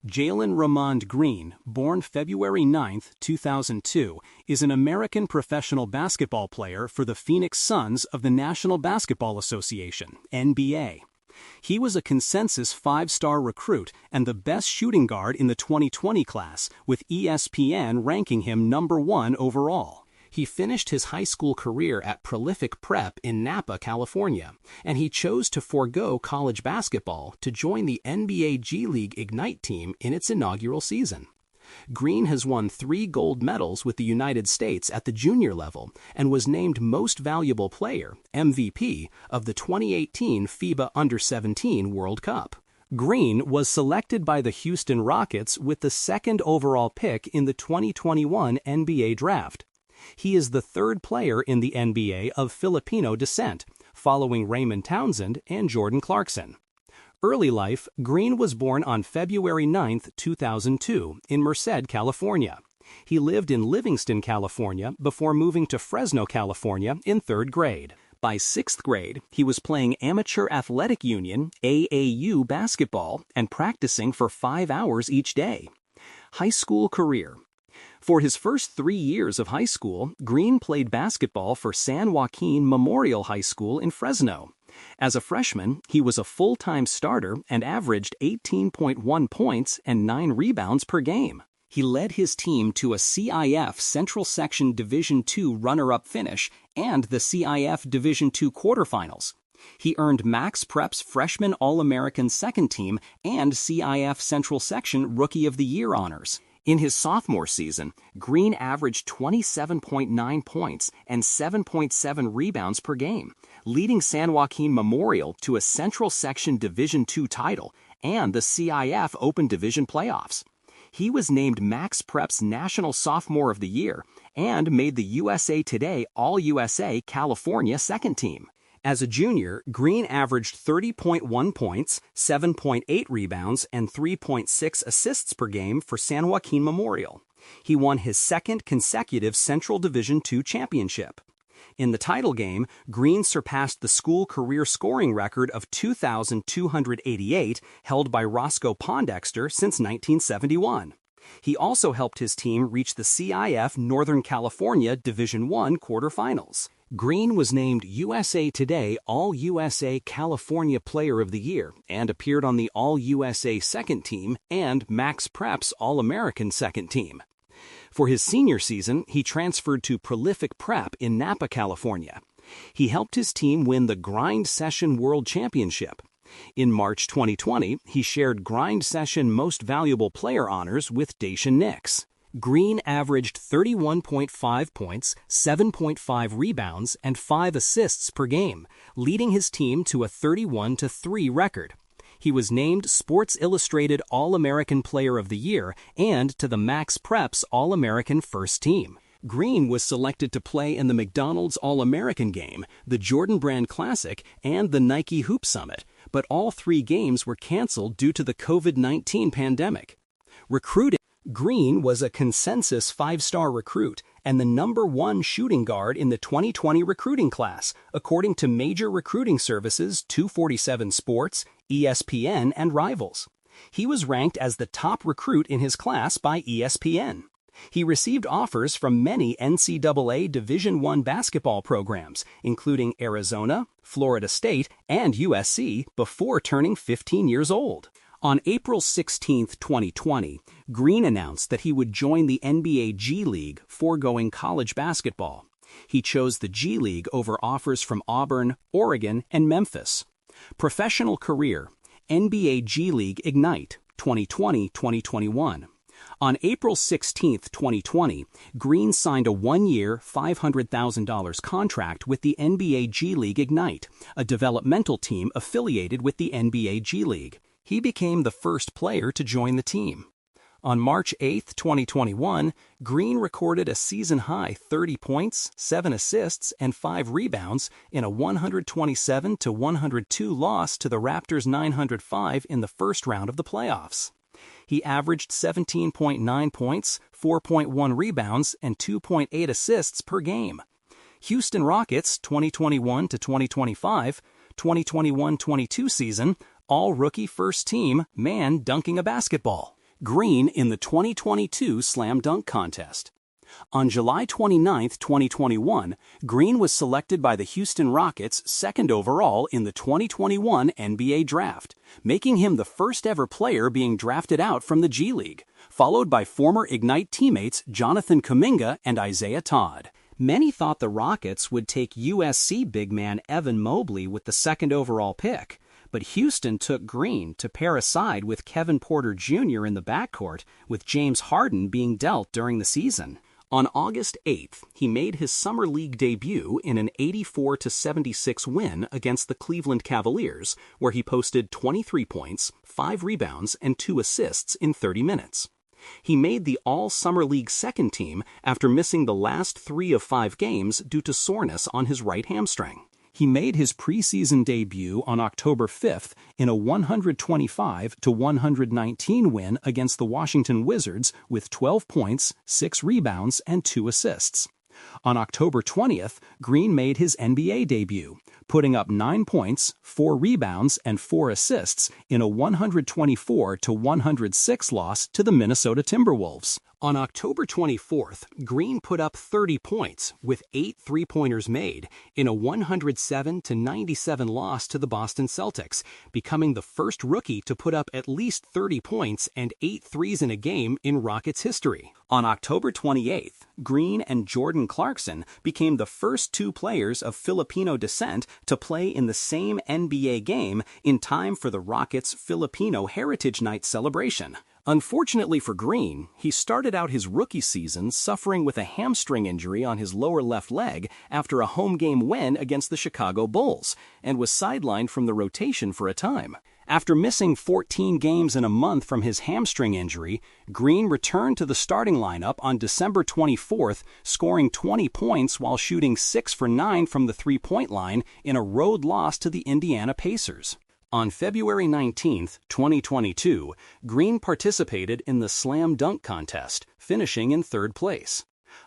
Jalen Romande Green, born February 9, 2002, is an American professional basketball player for the Phoenix Suns of the National Basketball Association, NBA. He was a consensus five-star recruit and the best shooting guard in the 2020 class, with ESPN ranking him #1 overall. He finished his high school career at Prolific Prep in Napa, California, and he chose to forgo college basketball to join the NBA G League Ignite team in its inaugural season. Green has won 3 gold medals with the United States at the junior level and was named Most Valuable Player, MVP, of the 2018 FIBA Under-17 World Cup. Green was selected by the Houston Rockets with the 2nd overall pick in the 2021 NBA Draft. He is the 3rd player in the NBA of Filipino descent, following Raymond Townsend and Jordan Clarkson. Early life, Green was born on February 9, 2002, in Merced, California. He lived in Livingston, California, before moving to Fresno, California in 3rd grade. By 6th grade, he was playing Amateur Athletic Union (AAU) basketball and practicing for 5 hours each day. High school career. For his first 3 years of high school, Green played basketball for San Joaquin Memorial High School in Fresno. As a freshman, he was a full-time starter and averaged 18.1 points and 9 rebounds per game. He led his team to a CIF Central Section Division II runner-up finish and the CIF Division II quarterfinals. He earned Max Prep's Freshman All-American Second Team and CIF Central Section Rookie of the Year honors. In his sophomore season, Green averaged 27.9 points and 7.7 rebounds per game, leading San Joaquin Memorial to a Central Section Division II title and the CIF Open Division playoffs. He was named Max Prep's National Sophomore of the Year and made the USA Today All-USA California Second Team. As a junior, Green averaged 30.1 points, 7.8 rebounds, and 3.6 assists per game for San Joaquin Memorial. He won his 2nd consecutive Central Division II championship. In the title game, Green surpassed the school career scoring record of 2,288 held by Roscoe Pondexter since 1971. He also helped his team reach the CIF Northern California Division I quarterfinals. Green was named USA Today All-USA California Player of the Year and appeared on the All-USA Second Team and Max Prep's All-American Second Team. For his senior season, he transferred to Prolific Prep in Napa, California. He helped his team win the Grind Session World Championship. In March 2020, he shared Grind Session Most Valuable Player honors with Dacian Nix. Green averaged 31.5 points, 7.5 rebounds, and 5 assists per game, leading his team to a 31-3 record. He was named Sports Illustrated All-American Player of the Year and to the Max Prep's All-American First Team. Green was selected to play in the McDonald's All-American Game, the Jordan Brand Classic, and the Nike Hoop Summit, but all 3 games were canceled due to the COVID-19 pandemic. Recruiting. Green was a consensus 5-star recruit and the #1 shooting guard in the 2020 recruiting class, according to major recruiting services 247 Sports, ESPN, and Rivals. He was ranked as the top recruit in his class by ESPN. He received offers from many NCAA Division I basketball programs, including Arizona, Florida State, and USC, before turning 15 years old. On April 16, 2020, Green announced that he would join the NBA G League, foregoing college basketball. He chose the G League over offers from Auburn, Oregon, and Memphis. Professional career: NBA G League Ignite, 2020-2021. On April 16, 2020, Green signed a 1-year, $500,000 contract with the NBA G League Ignite, a developmental team affiliated with the NBA G League. He became the first player to join the team. On March 8, 2021, Green recorded a season-high 30 points, 7 assists, and 5 rebounds in a 127-102 loss to the Raptors 905 in the first round of the playoffs. He averaged 17.9 points, 4.1 rebounds, and 2.8 assists per game. Houston Rockets 2021-2025, 2021-22 season, all-rookie first team, man dunking a basketball. Green in the 2022 Slam Dunk Contest. On July 29, 2021, Green was selected by the Houston Rockets second overall in the 2021 NBA Draft, making him the first ever player being drafted out from the G League, followed by former Ignite teammates Jonathan Kuminga and Isaiah Todd. Many thought the Rockets would take USC big man Evan Mobley with the second overall pick, but Houston took Green to pair aside with Kevin Porter Jr. in the backcourt, with James Harden being dealt during the season. On August 8th, he made his Summer League debut in an 84-76 win against the Cleveland Cavaliers, where he posted 23 points, 5 rebounds, and 2 assists in 30 minutes. He made the All-Summer League second team after missing the last 3 of 5 games due to soreness on his right hamstring. He made his preseason debut on October 5th in a 125-119 win against the Washington Wizards with 12 points, 6 rebounds, and 2 assists. On October 20th, Green made his NBA debut, putting up 9 points, 4 rebounds, and 4 assists in a 124-106 loss to the Minnesota Timberwolves. On October 24th, Green put up 30 points with 8 three-pointers made in a 107-97 loss to the Boston Celtics, becoming the first rookie to put up at least 30 points and 8 threes in a game in Rockets history. On October 28th, Green and Jordan Clarkson became the first 2 players of Filipino descent to play in the same NBA game in time for the Rockets' Filipino Heritage Night celebration. Unfortunately for Green, he started out his rookie season suffering with a hamstring injury on his lower left leg after a home game win against the Chicago Bulls, and was sidelined from the rotation for a time. After missing 14 games in a month from his hamstring injury, Green returned to the starting lineup on December 24th, scoring 20 points while shooting 6 for 9 from the three-point line in a road loss to the Indiana Pacers. On February 19, 2022, Green participated in the Slam Dunk Contest, finishing in 3rd place.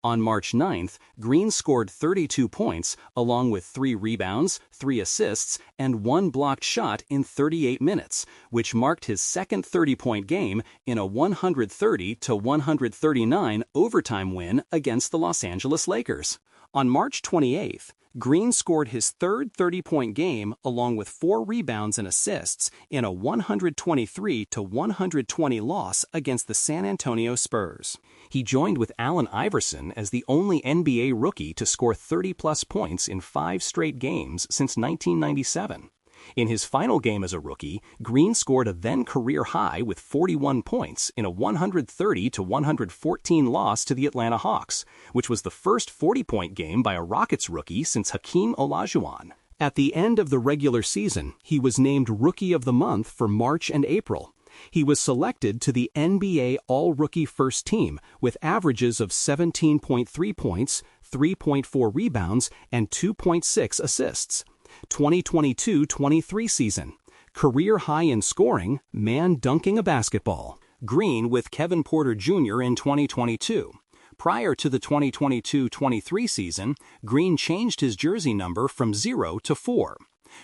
On March 9th, Green scored 32 points, along with 3 rebounds, 3 assists, and 1 blocked shot in 38 minutes, which marked his second 30-point game in a 130-139 overtime win against the Los Angeles Lakers. On March 28th, Green scored his third 30-point game along with 4 rebounds and assists in a 123-120 loss against the San Antonio Spurs. He joined with Allen Iverson as the only NBA rookie to score 30-plus points in 5 straight games since 1997. In his final game as a rookie, Green scored a then-career high with 41 points in a 130-114 loss to the Atlanta Hawks, which was the first 40-point game by a Rockets rookie since Hakeem Olajuwon. At the end of the regular season, he was named Rookie of the Month for March and April. He was selected to the NBA All-Rookie First Team with averages of 17.3 points, 3.4 rebounds, and 2.6 assists. 2022-23 season. Career high in scoring, man dunking a basketball. Green with Kevin Porter Jr. in 2022. Prior to the 2022-23 season, Green changed his jersey number from 0 to 4.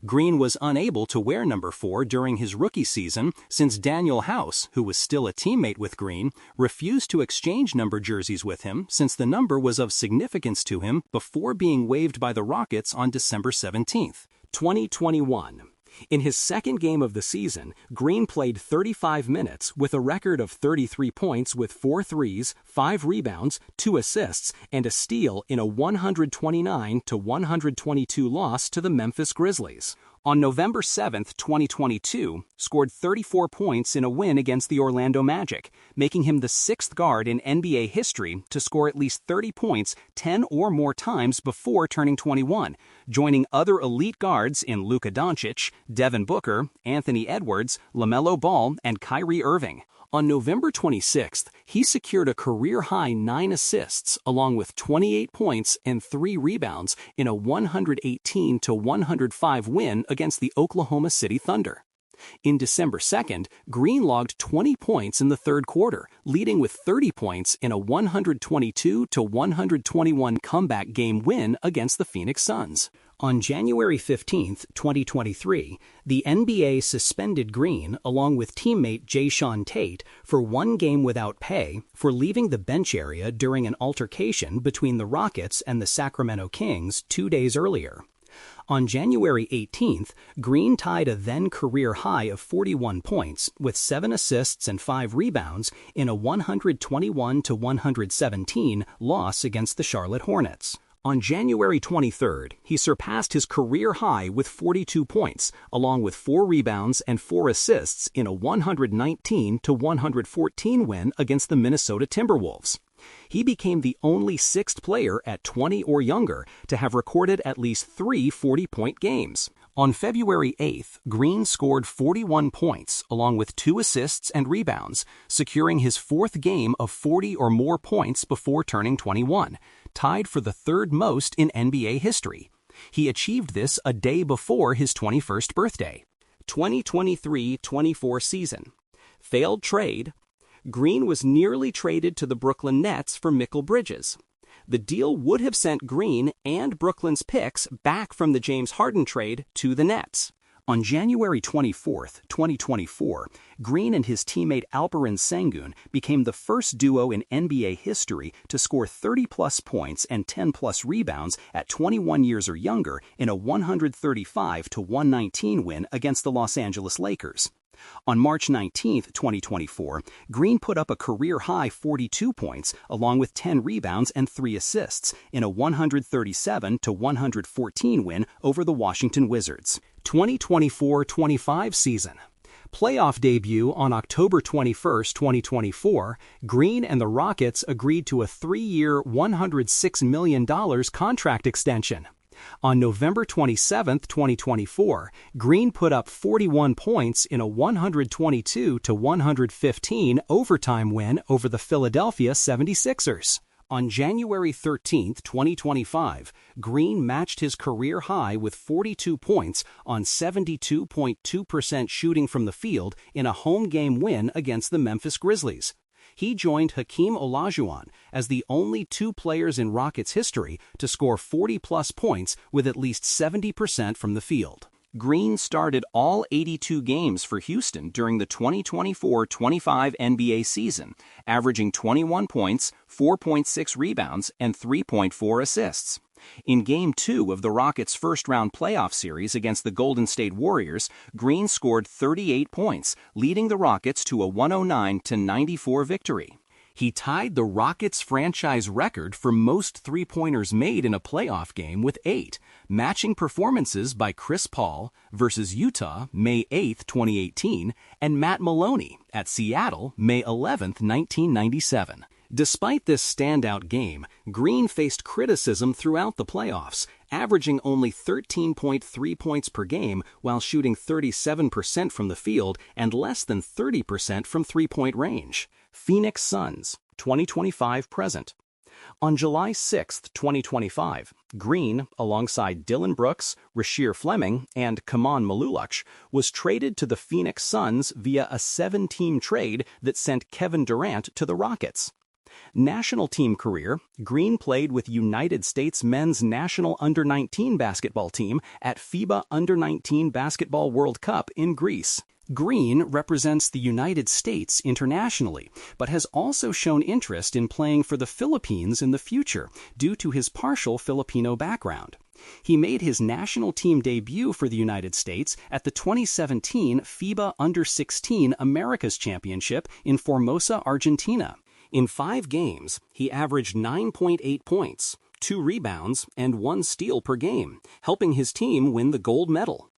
Green was unable to wear number 4 during his rookie season since Daniel House, who was still a teammate with Green, refused to exchange number jerseys with him since the number was of significance to him before being waived by the Rockets on December 17, 2021. In his second game of the season, Green played 35 minutes with a record of 33 points with 4 threes, 5 rebounds, 2 assists, and a steal in a 129-122 loss to the Memphis Grizzlies. On November 7, 2022, scored 34 points in a win against the Orlando Magic, making him the 6th guard in NBA history to score at least 30 points 10 or more times before turning 21, joining other elite guards in Luka Doncic, Devin Booker, Anthony Edwards, LaMelo Ball, and Kyrie Irving. On November 26th, he secured a career-high 9 assists along with 28 points and 3 rebounds in a 118-105 win against the Oklahoma City Thunder. In December 2nd, Green logged 20 points in the third quarter, leading with 30 points in a 122-121 comeback game win against the Phoenix Suns. On January 15, 2023, the NBA suspended Green along with teammate Jae'Sean Tate for 1 game without pay for leaving the bench area during an altercation between the Rockets and the Sacramento Kings 2 days earlier. On January 18th, Green tied a then-career high of 41 points with 7 assists and 5 rebounds in a 121-117 loss against the Charlotte Hornets. On January 23rd, he surpassed his career high with 42 points, along with 4 rebounds and 4 assists in a 119-114 win against the Minnesota Timberwolves. He became the only 6th player at 20 or younger to have recorded at least 3 40-point games. On February 8th, Green scored 41 points along with 2 assists and rebounds, securing his 4th game of 40 or more points before turning 21, tied for the 3rd most in NBA history. He achieved this a day before his 21st birthday. 2023-24 season. Failed trade. Green was nearly traded to the Brooklyn Nets for Mikal Bridges. The deal would have sent Green and Brooklyn's picks back from the James Harden trade to the Nets. On January 24, 2024, Green and his teammate Alperen Sengun became the first duo in NBA history to score 30-plus points and 10-plus rebounds at 21 years or younger in a 135-119 win against the Los Angeles Lakers. On March 19, 2024, Green put up a career-high 42 points along with 10 rebounds and 3 assists in a 137-114 win over the Washington Wizards. 2024-25 season. Playoff debut on October 21, 2024, Green and the Rockets agreed to a 3-year, $106 million contract extension. On November 27, 2024, Green put up 41 points in a 122-115 overtime win over the Philadelphia 76ers. On January 13, 2025, Green matched his career high with 42 points on 72.2% shooting from the field in a home game win against the Memphis Grizzlies. He joined Hakeem Olajuwon as the only 2 players in Rockets history to score 40-plus points with at least 70% from the field. Green started all 82 games for Houston during the 2024-25 NBA season, averaging 21 points, 4.6 rebounds, and 3.4 assists. In Game 2 of the Rockets' first-round playoff series against the Golden State Warriors, Green scored 38 points, leading the Rockets to a 109-94 victory. He tied the Rockets' franchise record for most three-pointers made in a playoff game with 8, matching performances by Chris Paul versus Utah, May 8, 2018, and Matt Maloney at Seattle, May 11, 1997. Despite this standout game, Green faced criticism throughout the playoffs, averaging only 13.3 points per game while shooting 37% from the field and less than 30% from three-point range. Phoenix Suns, 2025 present. On July 6, 2025, Green, alongside Dillon Brooks, Rasheer Fleming, and Kaman Malulach, was traded to the Phoenix Suns via a 7-team trade that sent Kevin Durant to the Rockets. National team career, Green played with United States men's national Under-19 basketball team at FIBA Under-17 Basketball World Cup in Greece. Green represents the United States internationally, but has also shown interest in playing for the Philippines in the future due to his partial Filipino background. He made his national team debut for the United States at the 2017 FIBA Under-16 Americas Championship in Formosa, Argentina. In 5 games, he averaged 9.8 points, 2 rebounds, and 1 steal per game, helping his team win the gold medal.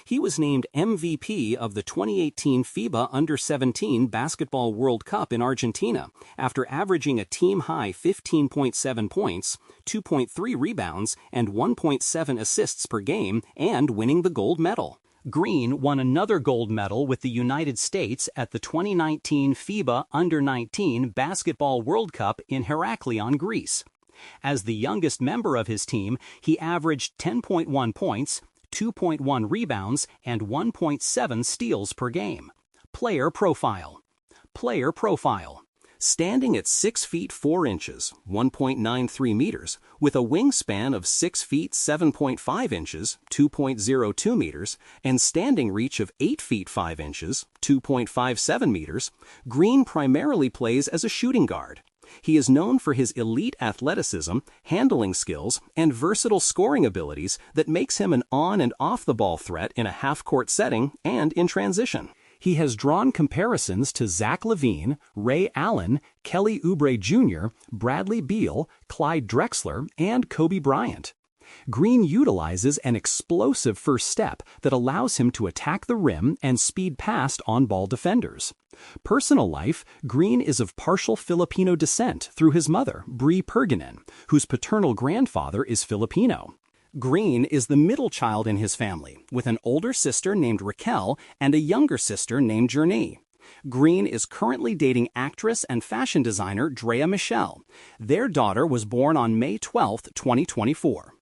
He was named MVP of the 2018 FIBA Under-17 Basketball World Cup in Argentina after averaging a team-high 15.7 points, 2.3 rebounds, and 1.7 assists per game, and winning the gold medal. Green won another gold medal with the United States at the 2019 FIBA Under-19 Basketball World Cup in Heraklion, Greece. As the youngest member of his team, he averaged 10.1 points, 2.1 rebounds, and 1.7 steals per game. Player profile. Player profile. Standing at 6 feet 4 inches, 1.93 meters, with a wingspan of 6 feet 7.5 inches, 2.02 meters, and standing reach of 8 feet 5 inches, 2.57 meters, Green primarily plays as a shooting guard. He is known for his elite athleticism, handling skills, and versatile scoring abilities that makes him an on- and off-the-ball threat in a half-court setting and in transition. He has drawn comparisons to Zach LaVine, Ray Allen, Kelly Oubre Jr., Bradley Beal, Clyde Drexler, and Kobe Bryant. Green utilizes an explosive first step that allows him to attack the rim and speed past on-ball defenders. Personal life, Green is of partial Filipino descent through his mother, Bree Perginen, whose paternal grandfather is Filipino. Green is the middle child in his family, with an older sister named Raquel and a younger sister named Journey. Green is currently dating actress and fashion designer Drea Michelle. Their daughter was born on May 12, 2024.